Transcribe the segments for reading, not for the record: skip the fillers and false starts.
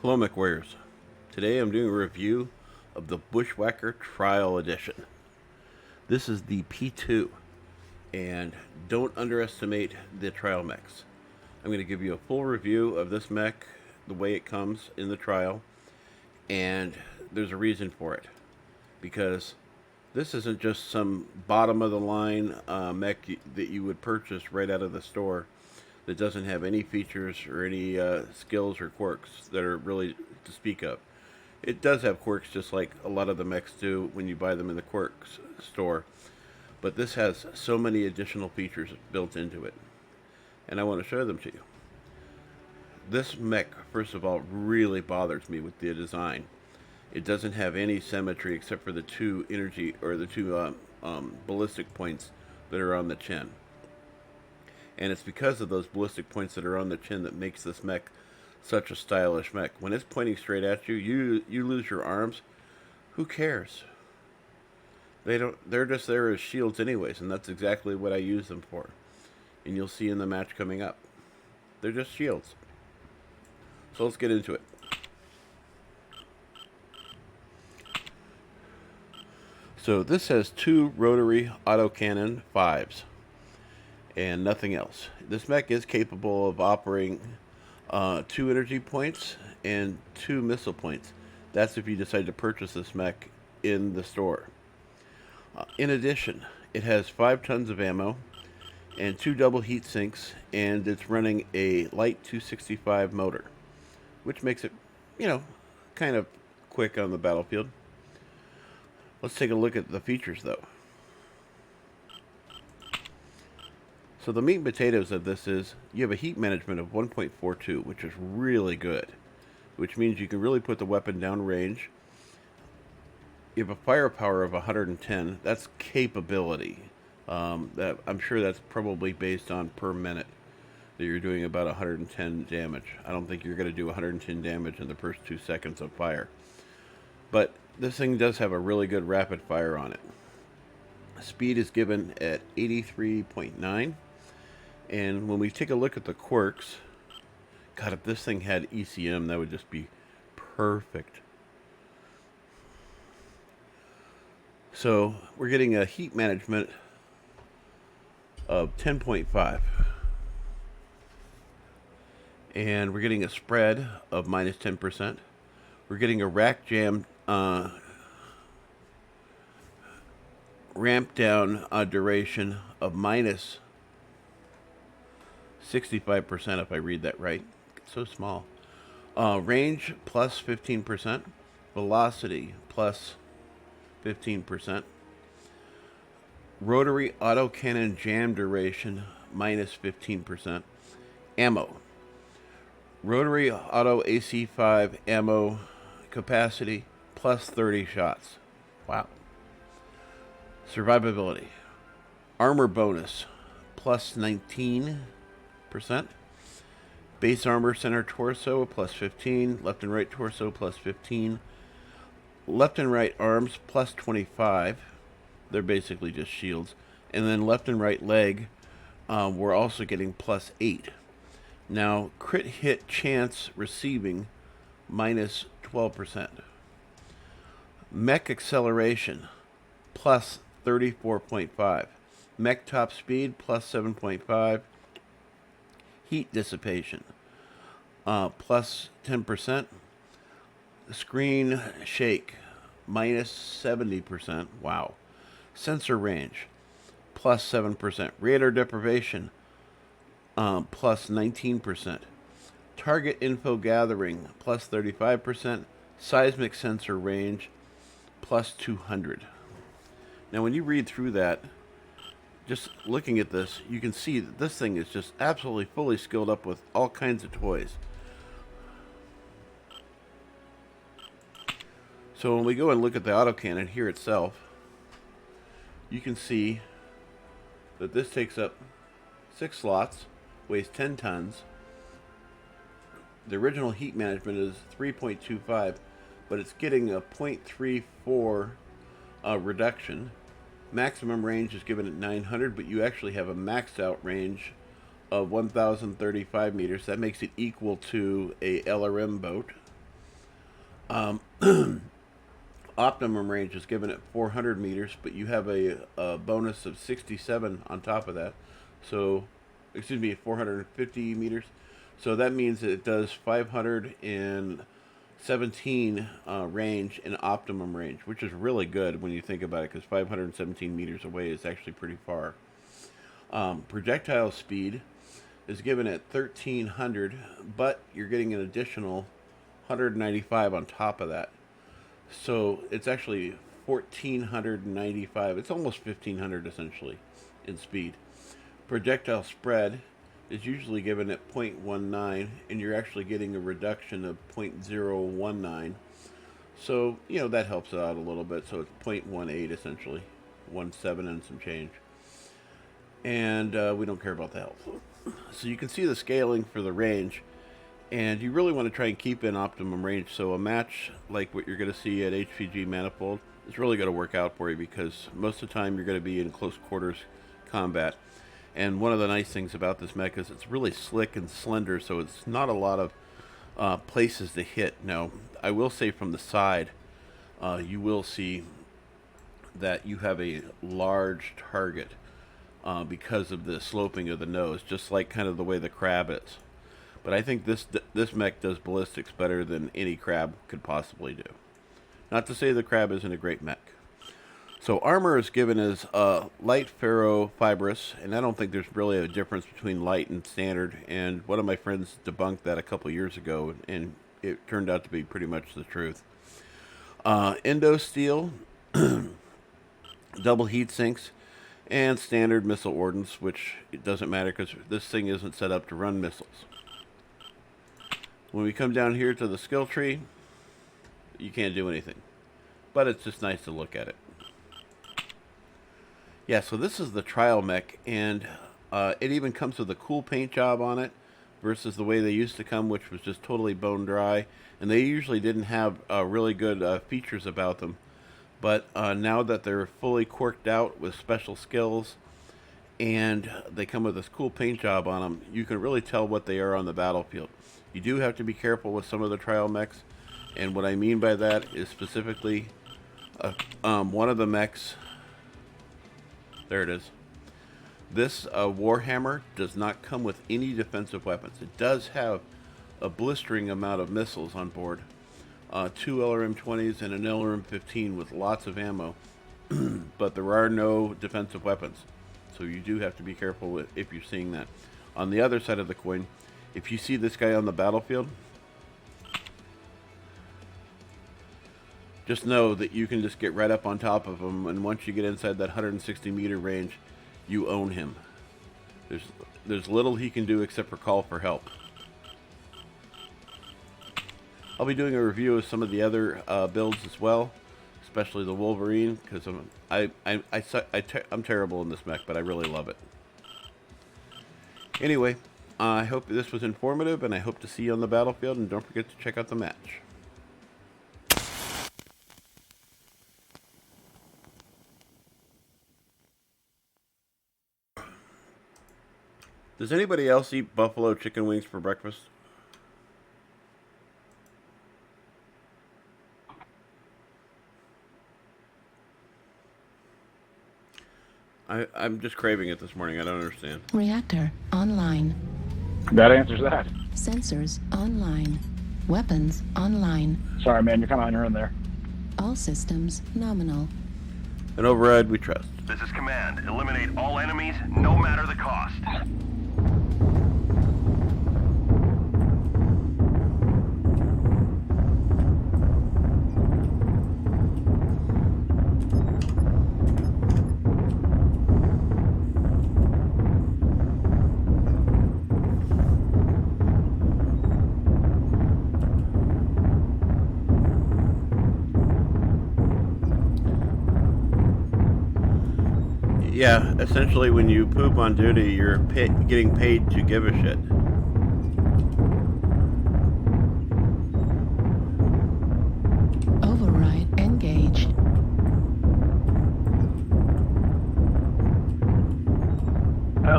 Hello Mechwarriors. Today I'm doing a review of the Bushwhacker Trial Edition. This is the P2, and don't underestimate the trial mechs. I'm going to give you a full review of this mech, the way it comes in the trial, and there's a reason for it. Because this isn't just some bottom of the line mech that you would purchase right out of the store that doesn't have any features or any skills or quirks that are really to speak of. It does have quirks just like a lot of the mechs do when you buy them in the quirks store, but this has so many additional features built into it, and I want to show them to you. This mech, first of all, really bothers me with the design. It doesn't have any symmetry except for the two energy or the two ballistic points that are on the chin. And it's because of those ballistic points that are on the chin that makes this mech such a stylish mech. When it's pointing straight at you, you lose your arms. Who cares? They're just there as shields anyways, and that's exactly what I use them for. And you'll see in the match coming up. They're just shields. So let's get into it. So this has two rotary autocannon 5s. And nothing else. This mech is capable of operating 2 energy points and 2 missile points. That's if you decide to purchase this mech in the store. In addition, it has 5 tons of ammo and 2 double heat sinks, and it's running a light 265 motor, which makes it, kind of quick on the battlefield. Let's take a look at the features though. So the meat and potatoes of this is you have a heat management of 1.42, which is really good, which means you can really put the weapon down range. You have a firepower of 110. That's capability. That I'm sure that's probably based on per minute that you're doing about 110 damage. I don't think you're going to do 110 damage in the first 2 seconds of fire. But this thing does have a really good rapid fire on it. Speed is given at 83.9. And when we take a look at the quirks, God, if this thing had ECM, that would just be perfect. So we're getting a heat management of 10.5. And we're getting a spread of minus 10%. We're getting a rack jam ramp down duration of minus 65%, if I read that right. It's so small. Range plus 15%. Velocity plus 15%. Rotary autocannon jam duration minus 15%. Ammo. Rotary auto AC5 ammo capacity plus 30 shots. Wow. Survivability. Armor bonus plus 19%. Base armor center torso plus 15. Left and right torso plus 15. Left and right arms plus 25. They're basically just shields. And then left and right leg, we're also getting plus 8. Now, crit hit chance receiving minus 12%. Mech acceleration plus 34.5. Mech top speed plus 7.5. Heat dissipation plus 10%. Screen shake minus 70%. Wow. Sensor range plus 7%. Radar deprivation plus 19%. Target info gathering plus 35%. Seismic sensor range plus 200. Now when you read through that, just looking at this, you can see that this thing is just absolutely fully skilled up with all kinds of toys. So when we go and look at the autocannon here itself, you can see that this takes up 6 slots, weighs 10 tons. The original heat management is 3.25, but it's getting a 0.34 reduction. Maximum range is given at 900, but you actually have a maxed out range of 1,035 meters. That makes it equal to a LRM boat. Optimum range is given at 400 meters, but you have a bonus of 67 on top of that. So, excuse me, 450 meters. So that means that it does 517 range in optimum range, which is really good when you think about it, because 517 meters away is actually pretty far. Projectile speed is given at 1,300, but you're getting an additional 195 on top of that. So it's actually 1,495. It's almost 1,500 essentially in speed. Projectile spread is usually given at 0.19, and you're actually getting a reduction of 0.019. So, you know, that helps out a little bit. So it's 0.18 essentially, 17 and some change. And we don't care about the health. So you can see the scaling for the range. And you really want to try and keep in optimum range. So a match like what you're going to see at HPG Manifold is really going to work out for you, because most of the time you're going to be in close quarters combat. And one of the nice things about this mech is it's really slick and slender, so it's not a lot of places to hit. Now, I will say from the side, you will see that you have a large target because of the sloping of the nose, just like kind of the way the crab is. But I think this mech does ballistics better than any crab could possibly do. Not to say the crab isn't a great mech. So armor is given as light ferrofibrous, and I don't think there's really a difference between light and standard. And one of my friends debunked that a couple years ago, and it turned out to be pretty much the truth. Endo steel, double heat sinks, and standard missile ordnance, which it doesn't matter because this thing isn't set up to run missiles. When we come down here to the skill tree, you can't do anything. But it's just nice to look at it. Yeah, so this is the trial mech, and it even comes with a cool paint job on it versus the way they used to come, which was just totally bone dry. And they usually didn't have really good features about them. But now that they're fully corked out with special skills, and they come with this cool paint job on them, you can really tell what they are on the battlefield. You do have to be careful with some of the trial mechs, and what I mean by that is specifically one of the mechs. There it is. This Warhammer does not come with any defensive weapons. It does have a blistering amount of missiles on board. 2 LRM-20s and an LRM-15 with lots of ammo, but there are no defensive weapons. So you do have to be careful with if you're seeing that. On the other side of the coin, if you see this guy on the battlefield, just know that you can just get right up on top of him, and once you get inside that 160 meter range, you own him. There's little he can do except for call for help. I'll be doing a review of some of the other builds as well, especially the Wolverine, because I'm terrible in this mech, but I really love it. Anyway, I hope this was informative, and I hope to see you on the battlefield, and don't forget to check out the match. Does anybody else eat buffalo chicken wings for breakfast? I'm just craving it this morning. I don't understand. Reactor online. That answers that. Sensors online. Weapons online. Sorry, man, you're kind of on your own there. All systems nominal. An override we trust. This is Command. Eliminate all enemies, no matter the cost. Yeah, essentially when you poop on duty, you're getting paid to give a shit. Override engaged.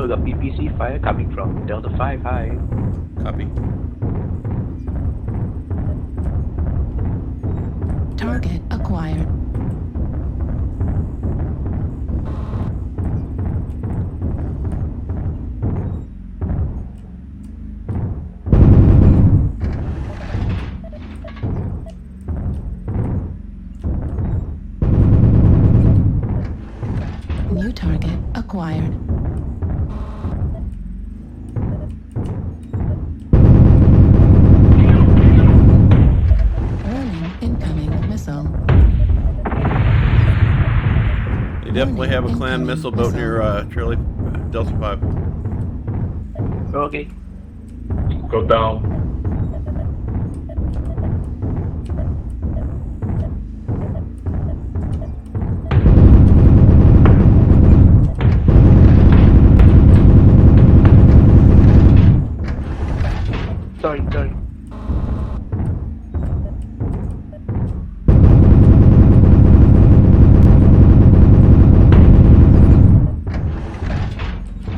we got PPC fire coming from Delta 5 high. Copy. Target acquired. New target acquired. Warning, incoming missile. They definitely have a clan Incoming missile boat missile. near Charlie Delta 5. Okay. Go down. Sorry.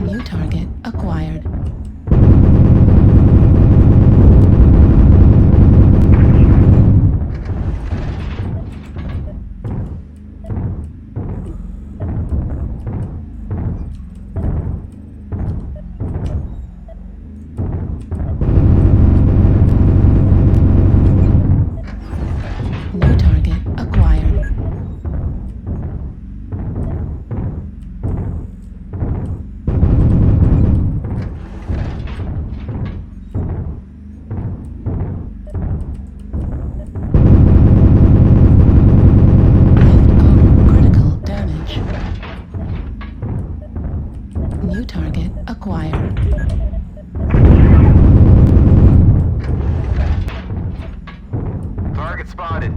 New target acquired. New target acquired. Critical damage. New target acquired. Target spotted.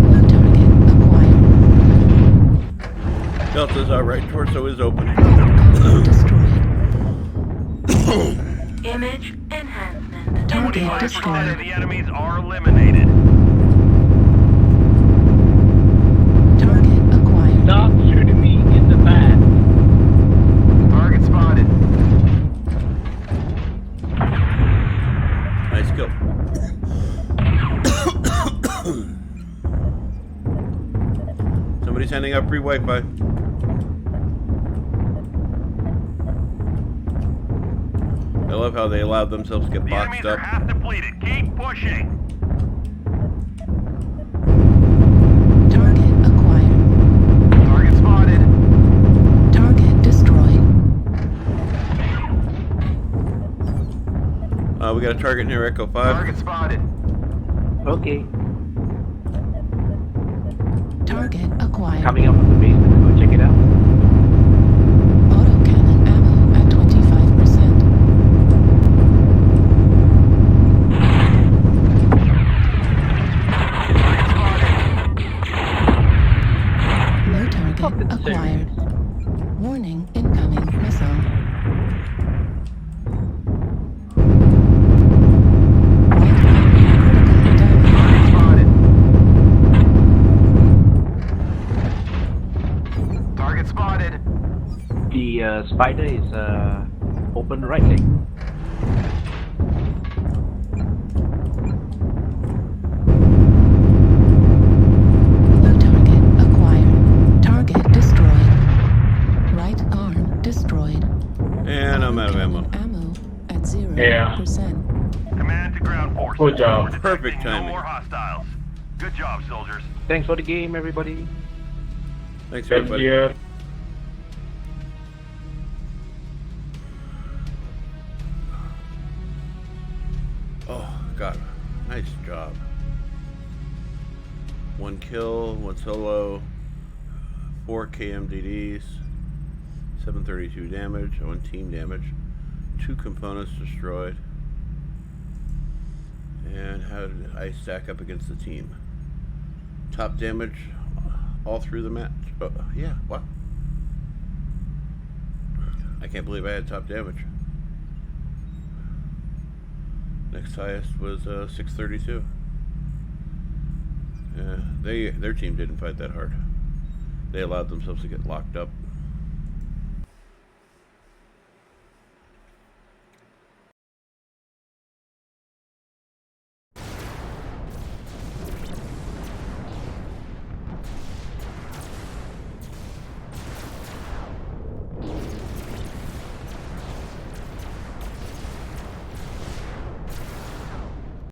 New target acquired. Delta's right torso is open. Destroyed. Image enhancement. Target Spotted. destroyed. The enemies are eliminated. Target acquired. Stop shooting me in the back. Target spotted. Nice kill. Somebody's handing out free Wi-Fi. I love how they allowed themselves to get The enemies boxed are up. half depleted. Keep pushing. Target acquired. Target spotted. Target destroyed. We got a target near Echo 5. Target spotted. Okay. Target acquired. Coming up from the basement. Go check it out. Autocannon ammo at 25%. New target acquired. Warning, incoming missile. Target spotted. The spider is open right leg. New target acquired. Target destroyed. Right arm destroyed. And I'm out of ammo. Ammo at 0%. Yeah. Command to ground force. Good job. We're Perfect detecting timing. No more hostiles. Good job, soldiers. Thanks for the game, everybody. Thanks, Thank everybody. you. Oh, God. Nice job. 1 kill, 1 solo, 4 KMDDs, 732 damage, 1 team damage, 2 components destroyed. And how did I stack up against the team? Top damage all through the match. Oh, yeah, wow. I can't believe I had top damage. Next highest was 632. Their team didn't fight that hard. They allowed themselves to get locked up.